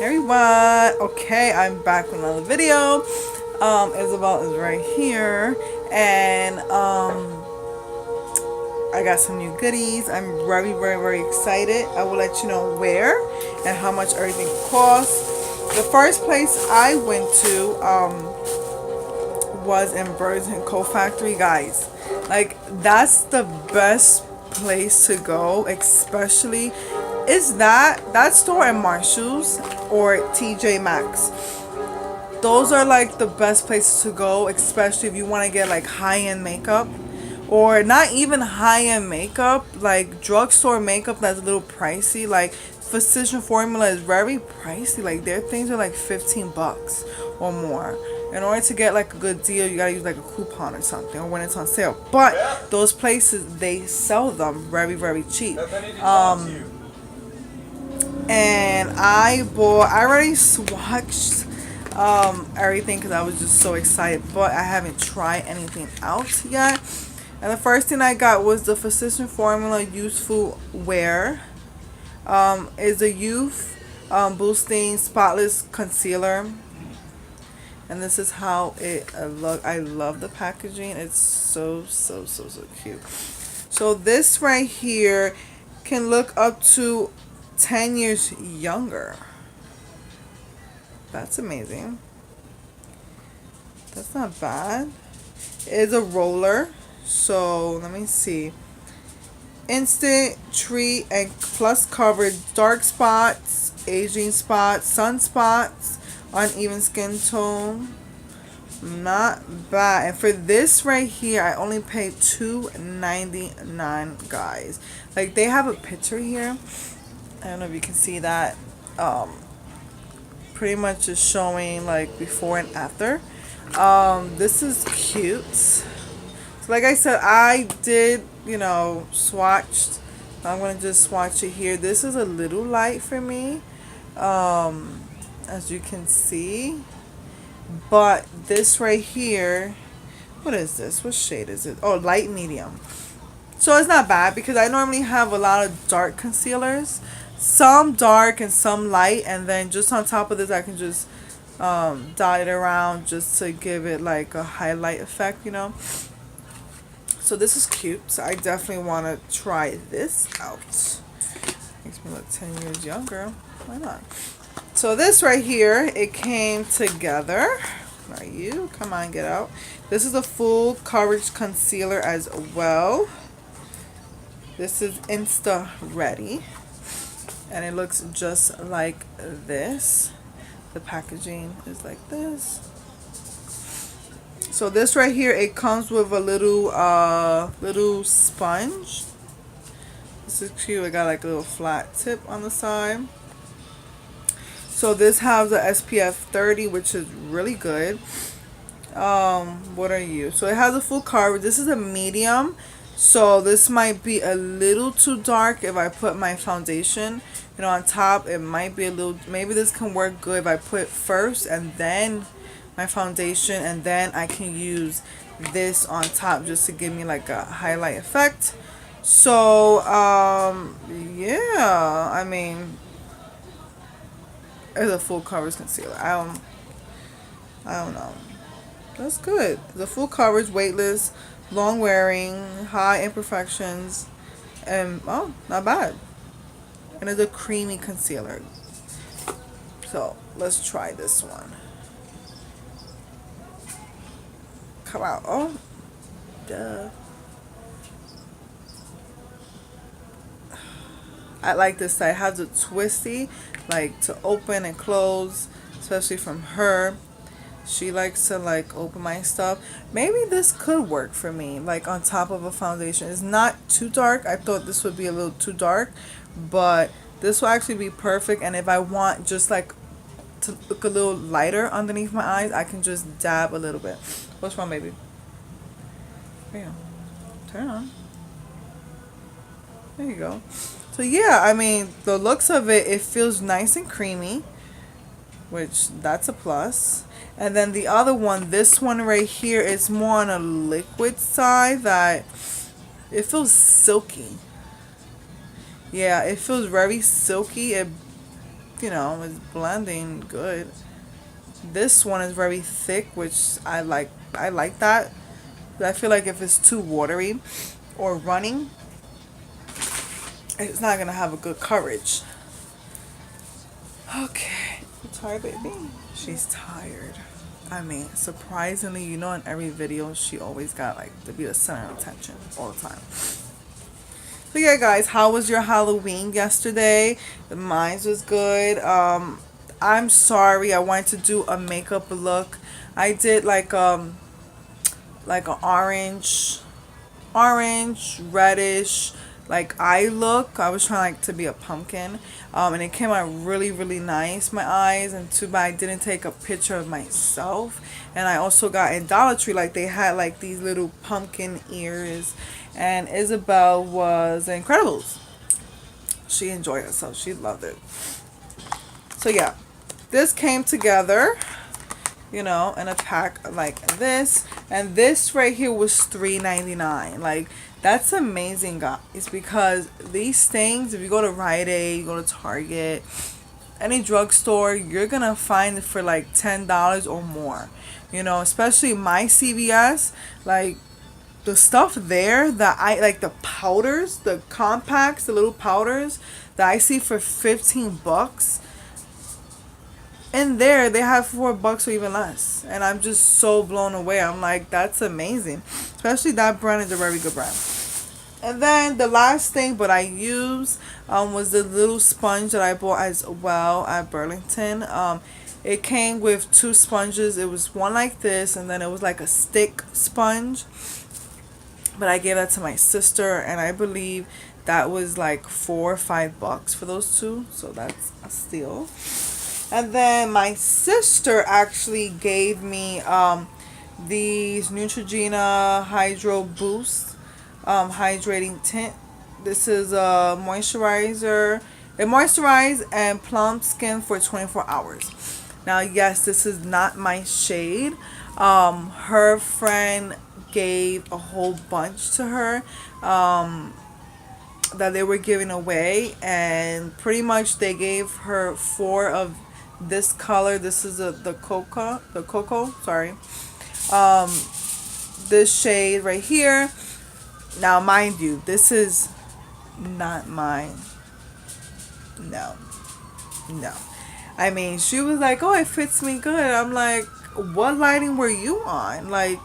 Everyone, okay, I'm back with another video. Isabel is right here, and I got some new goodies. I'm very excited. I will let you know where and how much everything costs. The first place I went to was in Burlington Co-Factory, guys. Like, that's the best place to go, especially is that store in Marshalls or TJ Maxx. Those are like the best places to go, especially if you want to get like high-end makeup, or not even high-end makeup, like drugstore makeup that's a little pricey. Like Physician Formula is very pricey. Like their things are like 15 bucks or more. In order to get like a good deal, you gotta use like a coupon or something, or when it's on sale. But those places, they sell them very cheap. And I already swatched everything because I was just so excited, but I haven't tried anything out yet. And the first thing I got was the Physician Formula Youthful Wear. Is a youth boosting spotless concealer, and this is how it look. I love the packaging. It's so cute. So this right here can look up to 10 years younger. That's amazing. That's not bad. It's a roller. So let me see. Instant treat and plus coverage, dark spots, aging spots, sunspots, uneven skin tone. Not bad. And for this right here, I only paid $2.99, guys. Like, they have a picture here. I don't know if you can see that. Pretty much is showing like before and after. This is cute. So like I said, I did, swatched. I'm gonna just swatch it here. This is a little light for me, as you can see. But this right here, what is this? What shade is it? Oh, light medium. So it's not bad because I normally have a lot of dark concealers, some dark and some light, and then just on top of this I can just dot it around just to give it like a highlight effect, So this is cute. So I definitely want to try this out. Makes me look 10 years younger. Why not? So this right here, it came together. Where are you? Come on, get out. This is a full coverage concealer as well. This is Insta Ready. And it looks just like this. The packaging is like this. So this right here, it comes with a little sponge. This is cute. It got like a little flat tip on the side. So this has a SPF 30, which is really good. What are you? So it has a full coverage. This is a medium. So this might be a little too dark if I put my foundation, on top. It might be a little, maybe this can work good if I put first and then my foundation, and then I can use this on top just to give me like a highlight effect. So yeah, I mean, it's a full coverage concealer. I don't know. That's good. The full coverage, weightless, long wearing, high imperfections, and not bad. And it's a creamy concealer. So let's try this one. Come out. Oh, duh. I like this side. It has a twisty, like to open and close, especially from her. She likes to like open my stuff. Maybe this could work for me, like on top of a foundation. It's not too dark. I thought this would be a little too dark, but this will actually be perfect. And if I want just like to look a little lighter underneath my eyes, I can just dab a little bit. What's wrong, baby? Bam. Turn on. There you go. So yeah, I mean, the looks of it, it feels nice and creamy, which that's a plus. And then the other one, this one right here, is more on a liquid side, that it feels silky. Yeah, it feels very silky. it's blending good. This one is very thick, which I like. I like that. I feel like if it's too watery or running, it's not gonna have a good coverage. Okay, you tired, baby? She's tired. I mean, surprisingly, in every video, she always got like to be the center of attention all the time. So yeah, guys, how was your Halloween yesterday? Mine was good. I'm sorry, I wanted to do a makeup look. I did like an orange, reddish, like eye look. I was trying like to be a pumpkin, and it came out really, really nice. My eyes, and too bad I didn't take a picture of myself. And I also got in Dollar Tree, like they had like these little pumpkin ears, and Isabel was Incredibles. She enjoyed it, so she loved it. So yeah, this came together, in a pack like this. And this right here was $3.99. Like, that's amazing, guys, because these things, if you go to Rite Aid, you go to Target, any drugstore, you're gonna find it for like $10 or more. Especially my CVS, like the stuff there that I like, the powders, the compacts, the little powders that I see for $15. In there they have $4 or even less, and I'm just so blown away. I'm like, that's amazing. Especially that brand is a very good brand. And then the last thing, but I used, was the little sponge that I bought as well at Burlington. It came with two sponges. It was one like this, and then it was like a stick sponge. But I gave that to my sister, and I believe that was like $4 or $5 for those two. So that's a steal. And then my sister actually gave me these Neutrogena Hydro Boost hydrating tint. This is a moisturizer. It moisturizes and plump skin for 24 hours. Now, yes, this is not my shade. Her friend gave a whole bunch to her that they were giving away, and pretty much they gave her 4 of this color. This is the cocoa, sorry. This shade right here. Now, mind you, this is not mine. No. I mean, she was like, oh, it fits me good. I'm like, what lighting were you on? Like,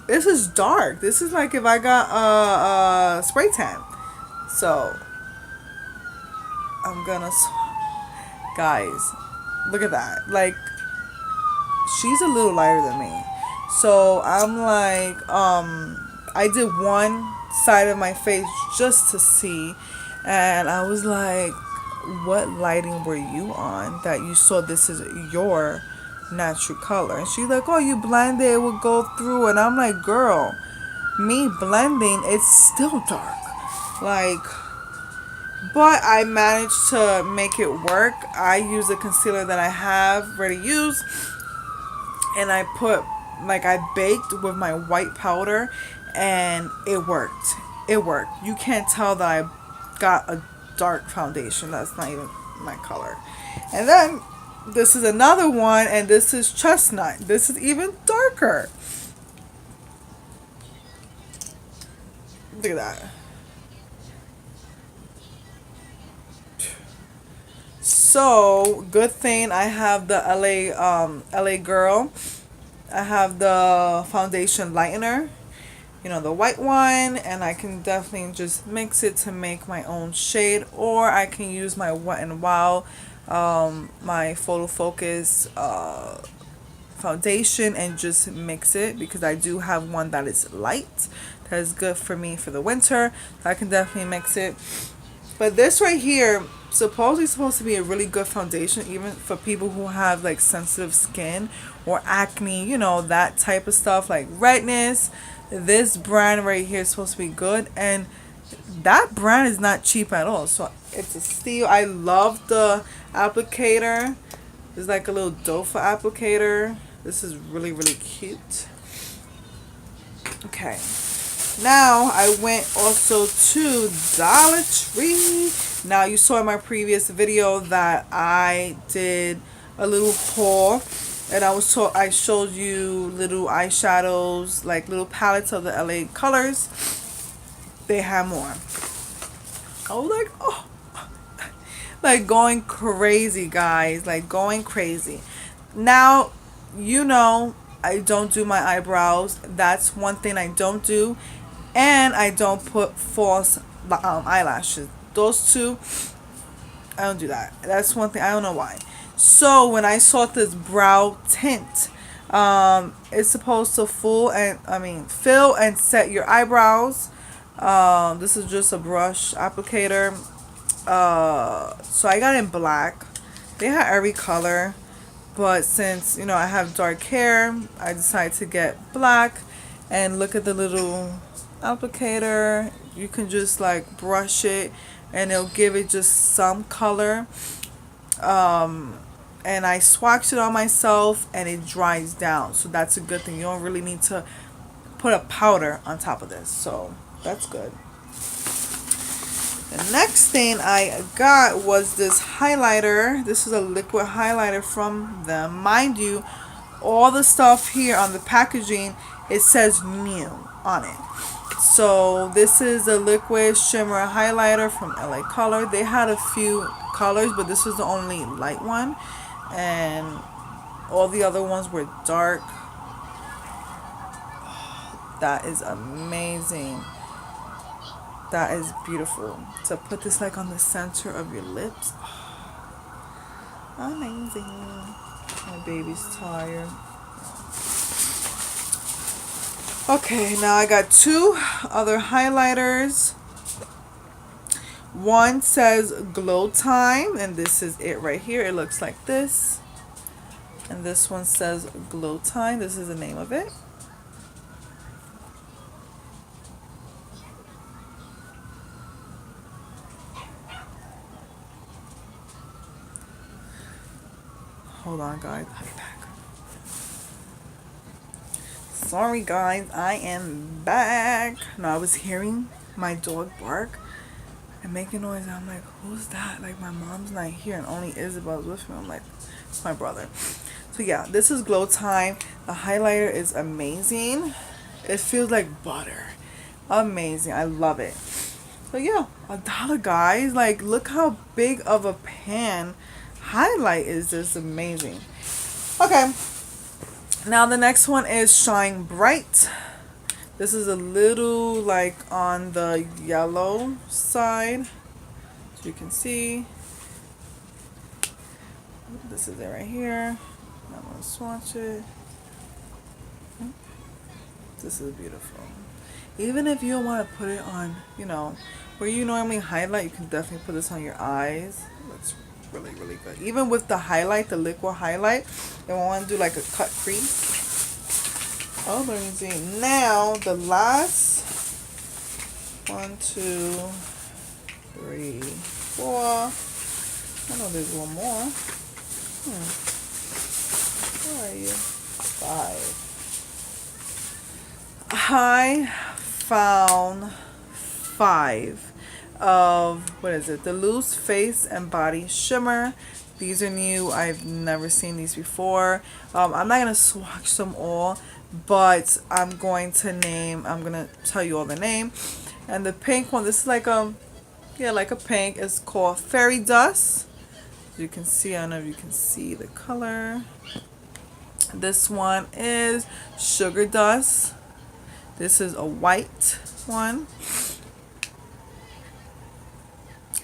this is dark. This is like if I got a spray tan. So, I'm gonna... Guys, look at that. Like, she's a little lighter than me. So, I'm like, I did one side of my face just to see. And I was like, what lighting were you on that you saw this is your natural color? And she's like, oh, you blend it, it will go through. And I'm like, girl, me blending, it's still dark. Like, but I managed to make it work. I use a concealer that I have ready to use, and I put, like, I baked with my white powder, and it worked. You can't tell that I got a dark foundation. That's not even my color. And then this is another one, and this is chestnut. This is even darker. Look at that. So, good thing I have the LA Girl. I have the foundation lightener, the white one, and I can definitely just mix it to make my own shade, or I can use my Wet n Wild, my Photo Focus foundation, and just mix it, because I do have one that is light, that is good for me for the winter, so I can definitely mix it. But this right here, supposedly supposed to be a really good foundation, even for people who have like sensitive skin or acne, that type of stuff, like redness. This brand right here is supposed to be good, and that brand is not cheap at all, so it's a steal. I love the applicator. It's like a little dofa applicator. This is really, really cute. Okay, now I went also to Dollar Tree Now you saw in my previous video that I did a little haul, and I showed you little eyeshadows, like little palettes of the LA colors. They have more. I was like, oh, like going crazy, guys, like going crazy. Now, you know, I don't do my eyebrows. That's one thing I don't do. And I don't put false eyelashes. Those two, I don't do that. That's one thing. I don't know why. So when I saw this brow tint, it's supposed to fill and set your eyebrows. This is just a brush applicator. So I got it in black. They had every color, but since I have dark hair, I decided to get black. And look at the little applicator. You can just like brush it, and it'll give it just some color. And I swatched it on myself, and it dries down, so that's a good thing. You don't really need to put a powder on top of this, so that's good. The next thing I got was this highlighter. This is a liquid highlighter from them. Mind you, all the stuff here on the packaging, it says new on it. So this is a liquid shimmer highlighter from LA Color. They had a few colors, but this was the only light one, and all the other ones were dark. That is amazing. That is beautiful. To put this like on the center of your lips. Amazing. My baby's tired. Okay, now I got two other highlighters. One says Glow Time, and this is it right here. It looks like this. And this one says Glow Time. This is the name of it. Hold on, guys. I'll be back. Sorry, guys. I am back. No, I was hearing my dog bark and making noise. I'm like, who's that? Like, my mom's not here, and only Isabel's with me. I'm like, it's my brother. So yeah, this is Glow Time. The highlighter is amazing. It feels like butter. Amazing. I love it. So yeah, $1, guys. Like, look how big of a pan highlight is this. Amazing. Okay, now the next one is Shine Bright. This is a little like on the yellow side, so you can see. This is it right here. I'm gonna swatch it. This is beautiful. Even if you don't want to put it on, where you normally highlight, you can definitely put this on your eyes. It looks really, really good. Even with the highlight, the liquid highlight, if I want to do like a cut crease. Oh, let me see. Now, the last 1, 2, 3, 4. I know there's one more. Where are you? 5. I found 5 of, what is it, the Loose Face and Body Shimmer. These are new. I've never seen these before. I'm not going to swatch them all, but I'm going to tell you all the name. And the pink one, this is like a pink. It's called Fairy Dust. As you can see, I don't know if you can see the color. This one is Sugar Dust. This is a white one.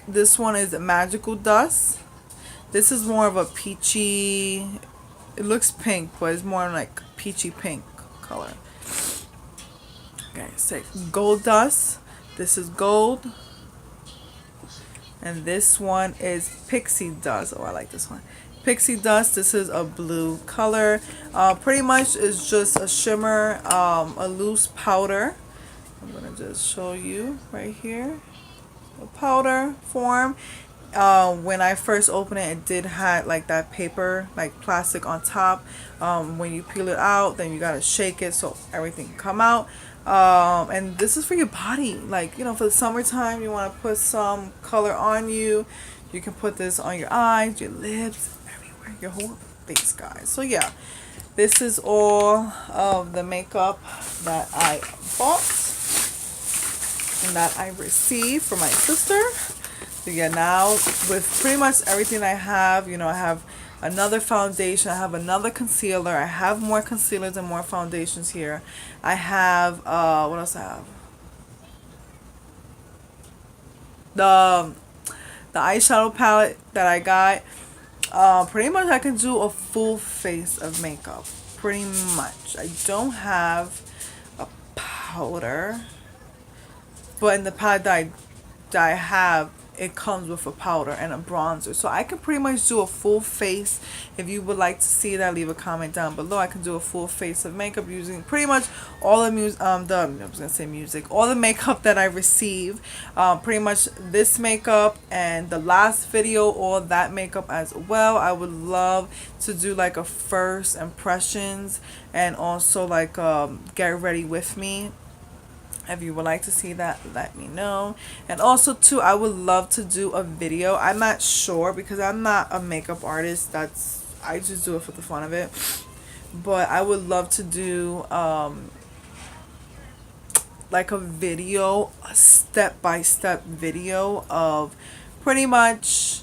This one is Magical Dust. This is more of a peachy, it looks pink, but it's more like peachy pink color. Okay, so Gold Dust. This is gold. And this one is Pixie Dust. Oh, I like this one. Pixie Dust. This is a blue color. Pretty much is just a shimmer, a loose powder. I'm going to just show you right here. A powder form. When I first opened it, it did have like that paper, like plastic on top. When you peel it out, then you gotta shake it so everything can come out. And this is for your body, like, you know, for the summertime, you want to put some color on you. You can put this on your eyes, your lips, everywhere, your whole face, guys. So yeah, this is all of the makeup that I bought and that I received for my sister. So yeah, now with pretty much everything I have, you know, I have another foundation, I have another concealer, I have more concealers and more foundations here. I have what else I have? The the eyeshadow palette that I got. Pretty much I can do a full face of makeup. Pretty much. I don't have a powder, but in the palette that I have, it comes with a powder and a bronzer, so I can pretty much do a full face. If you would like to see that, leave a comment down below. I can do a full face of makeup using pretty much all the I was gonna say music, all the makeup that I receive. Pretty much this makeup and the last video, all that makeup as well. I would love to do like a first impressions and also like get ready with me. If you would like to see that, let me know. And also too, I would love to do a video. I'm not sure because I'm not a makeup artist. I just do it for the fun of it. But I would love to do like a video, a step-by-step video of pretty much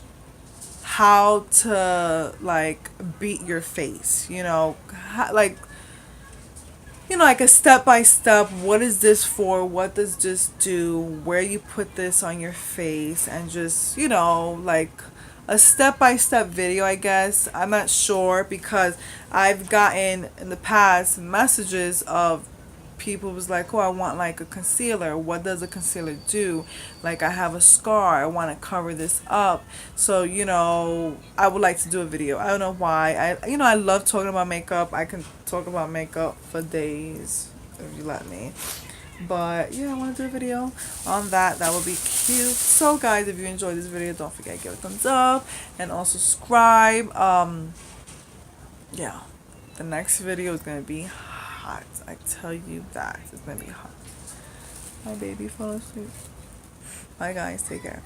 how to like beat your face, you know, like, you know, like a step by step. What is this for? What does this do? Where you put this on your face, and just, you know, like a step by step video, I guess. I'm not sure because I've gotten in the past messages of people was like, oh, I want like a concealer. What does a concealer do? Like, I have a scar, I want to cover this up. So, you know, I would like to do a video. I don't know why. You know, I love talking about makeup. I can talk about makeup for days if you let me. But yeah, I want to do a video on that. That would be cute. So guys, if you enjoyed this video, don't forget to give it a thumbs up and also subscribe. Yeah, the next video is gonna be hot. I tell you that. It's gonna be hot. My baby fell asleep. Bye guys, take care.